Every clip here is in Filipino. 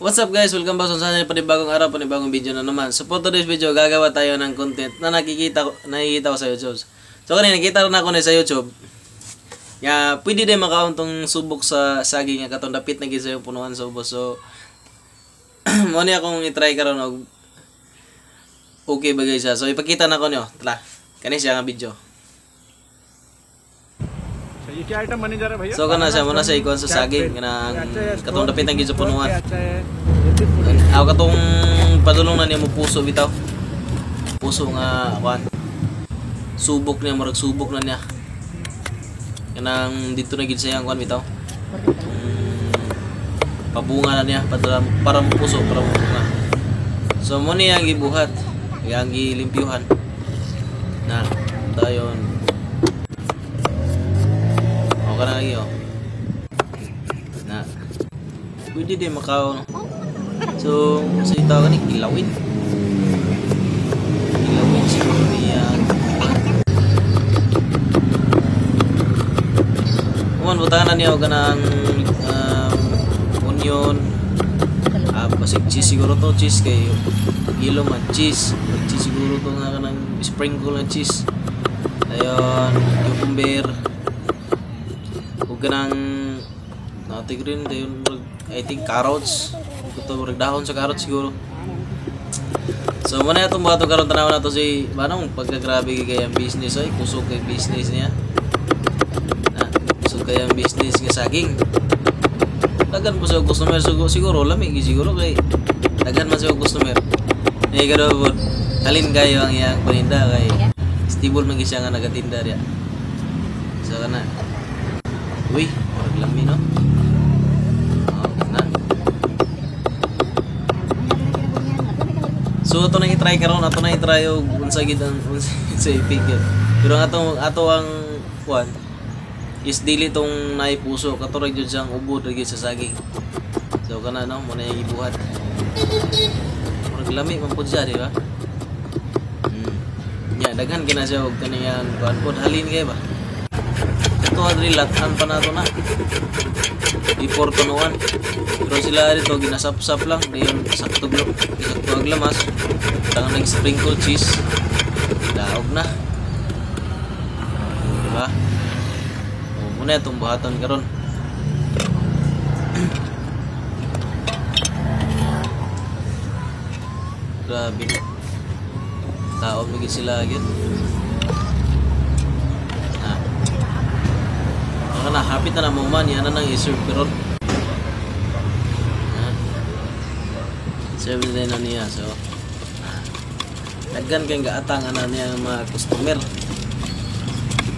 What's up guys? Welcome back sa panibagong araw, panibagong video na naman. So for today's video, gagawa tayo ng content na nakikita ko sa YouTube. So kanina nakita rin ako na sa YouTube. Ya, pwede din makauntong subok sa saging nga katong dapit na gisa yung punuan sa ubos. So mo niya akong i-try karon og okay ba guys? So ipakita na ko niyo. Tala. Kani siya nga video. So kana siya muna sa ikon sa saging nga katong dapit na gisa punuan. Aw katong padulong na niya mo puso bitaw. Puso nga kuan. Subok niya, marag subok na niya. Kanang dito na gid sa yang kuan bitaw. Pabunga na niya para mo puso, para mo bunga. So mo niya ang gibuhat, yang gilimpyuhan. Na dayon. O kana lagi oh. Na. Pwede din makaw no. So, sa ito ka ni kilawin. Kilawin siguro niya. Kuman, butangan na niya o ganang onion. Pasig cheese siguro to. Cheese kayo. Ilo man cheese. Cheese siguro to nga kanang sprinkle na cheese. Ayun, cucumber. O ganang natin rin. I think carrots. Ito dahon sa carrot siguro. So muna itong bato karon tanaw na to si manong pagkagrabe kay ang business ay kusog kay business niya. Na kusog kay ang business nga saging. Dagan po sa customer siguro lami siguro kay dagan man sa customer. Ay garo halin kayo ang iyang paninda kay stable man siya nga nagatinda diya. So kana. Uy, murag lami no. So ato na i-try karon, ato na i-try og unsa gid ang sa ipigil. Pero ato ang kuan is dili tong naay puso, kato ra gyud siyang ubod ra sa saging. So kana no, mo na yung ibuhat. Murag lami man pud siya, di ba? Nya daghan kina siya og kaniyang kuan pod halin kay ba. Ito adri latan pa nato na. Before tunuan. Pero sila dito ginasap-sap lang dayon sakto ang lamas. Tangan nag-sprinkle cheese. Daog na. Diba? O muna itong buhaton karon. Grabe. Taog magiging sila agad. Na hapit na mo man yan na nang i-serve karon. Serve din na niya so. Daghan kay gaatang ana niya ang mga customer.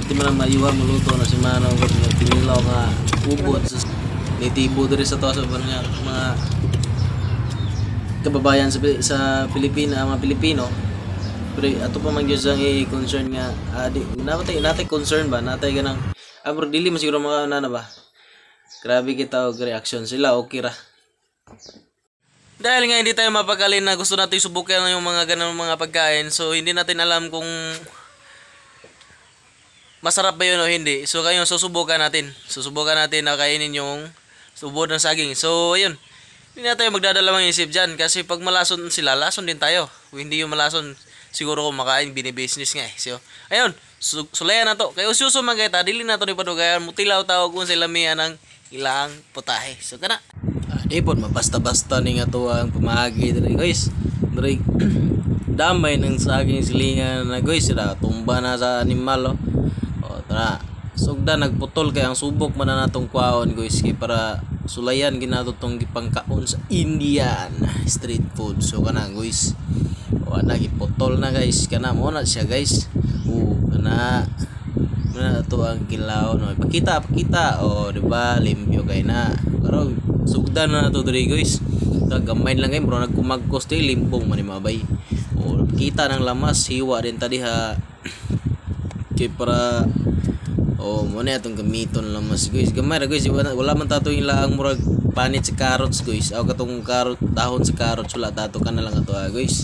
Di man mayuha muluto na si Manong kung tinilaw nga ubod sa nitibo diri sa to sa mga kababayan sa Pilipinas, mga Pilipino. Pero ato pa man gyud sang i-concern nga natay concern ba natay ganang pero dili man siguro mga na ba. Grabe kita og reaction sila okay ra. Dahil nga hindi tayo mapagkalin na gusto natin subukan yung mga ganang mga pagkain. So hindi natin alam kung masarap ba yun o hindi. So kayo susubukan natin. Susubukan natin na kainin yung subod ng saging. So ayun. Hindi na tayo magdadalawang isip dyan. Kasi pag malason sila, lason din tayo. Kung hindi yung malason, siguro kung makain, binibusiness nga eh. So ayun. Sulayan na to. Kaya ususo man kayo ta. Dili na to ni padugayan. Mutilaw tawag kung sila miya ng ilang putahe. So kana. Di po, mabasta-basta ni nga to ang pamagi. Guys. Dari damay ng saging silingan na guys. Sila tumba na sa animal. O tara. Sugda nagputol kaya ang subok man na natong kwaon guys. Kaya para sulayan ginato tong gipangkaon sa Indian street food. So kana guys. O nagiputol na guys. Kana mo na siya guys. Na to ang kilaw no pakita o di ba limpyo kay na pero sugdan na to diri guys gamay lang kay bro nagkumagkos ti limpong man mabay o kita ng lamas hiwa din ta diha kay para o mo na atong gamiton lamas guys gamay ra guys wala man tato yung laang murag panit sa carrots guys aw katong carrot dahon sa carrots wala tato ka na lang ato guys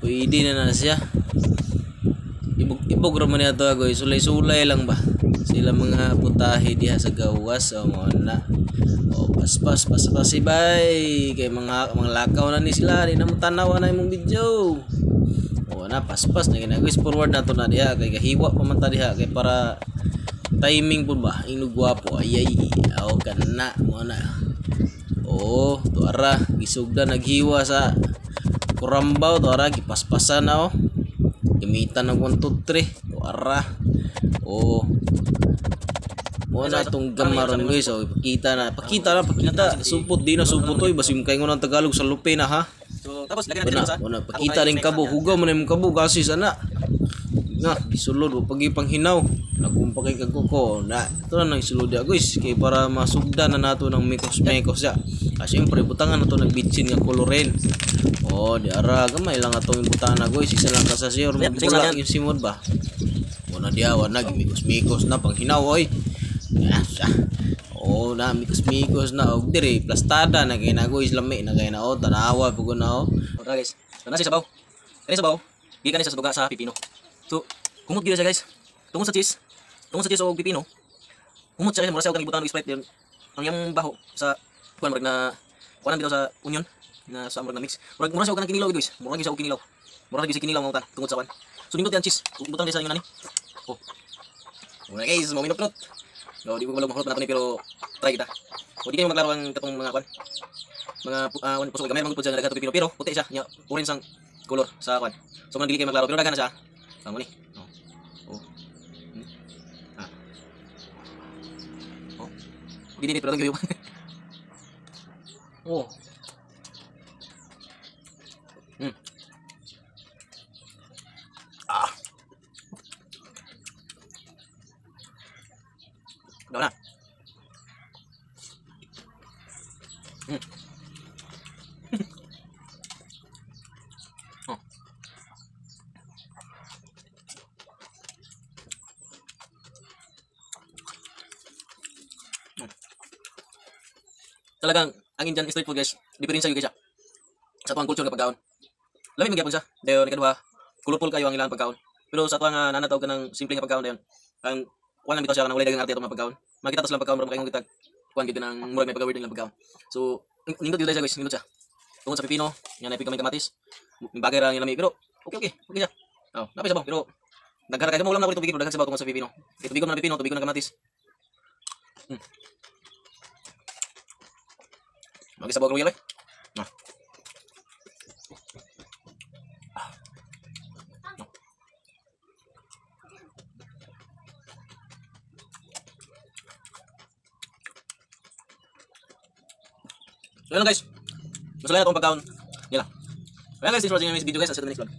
pwede na siya. Ibog raman niya ito guys, sulay-sulay lang ba? Sila mga putahe diha sa gawas o mo na. Oh, paspas basta si bay kay mga lakaw na ni sila di na mo tanaw na imong video. Oh na paspas na ginagis forward na to na diha kay kahiwa pa man ta diha kay para timing pud ba inog gwapo ayay aw kana mo na. Oh tuara gisugda naghiwa sa kurambaw tuara gipaspasan na oh. Gamitan ng 1 2 3 tuara. Oh mo na itong gamaron guys, so pakita supot di na supot oy basim kay ngon ang Tagalog sa lupi na ha. So tapos lagyan natin sa Una pakita ring kabo hugaw man imong kabo kasi sana nga isulod o pagi panghinaw nagumpa kay kagko na ito na nang isulod ya guys kay para masugdan na nato ng mekos ya. Kasi syempre butangan na to nagbitsin nga koloren. Oh di ara gamay lang atong butangan na guys isa lang ka sa siyor mula yung simod ba. Muna dia wana gimikos na panghinaw oy. Oh na mikos na og diri plastada na kay nago islami na kay nao tanawa pug na oh. Ora guys. So nasi sabaw. Kani sabaw. Gikan sa suga sa pipino. So kumot gyud siya guys. Tungod sa cheese og pipino. Kumot siya mura siya og gibutan og Sprite yon. Ang yang baho sa kuan marag na kuan bitaw sa onion na sa marag na mix. Mura siya og kanang kinilaw guys. Mura gyud siya og kinilaw. Mura gyud siya kinilaw mautan tungod sa kuan. So nindot yan cheese. Ibutan din sa inyo nani. Oh. Muna guys, mo minot. No, di ko makulot na ni pero try kita. O di kayo maglaro ang katong mga kwan. Mga pusok gamay mga pud siya nagatuto pipino pero puti siya nya orange ang color sa kwan. So man dili kayo maglaro pero daghan na siya. Tama ni. Oh. Ah. Oh. Dili pero daghan Oh. Ah. Daw na. Oh. Talagang ang Indian street food guys, diferensya gyud siya. Sa tuwang culture nga pagkaon. Lamin magyapon siya. Dayon ikadua, colorful kayo ang ilang pagkaon. Pero sa tuwang nanataw ka ng simple nga pagkaon dayon. Ang wala bitaw siya kanang walay dagang arte atong mga pagkaon. Makita ta sa pagkaon mura kay ngitag kuan gyud nang mura may pagawid lang pagkaon. So nindot gyud siya guys, nindot siya. Tungod sa pipino, yan ay pigamay kamatis. Bagay ra yung lami pero okay siya. Oh, napay sabaw pero daghara kay mo ulam na ko tubig pero daghan sabaw tungod sa pipino. Kay tubigon na pipino, tubigon na kamatis. Magisabaw ko yelo. Nah. So yun lang guys. Masalayan itong pagkaon. Yan lang. Ayan guys, thanks for watching this video guys. I'll see you in the next vlog.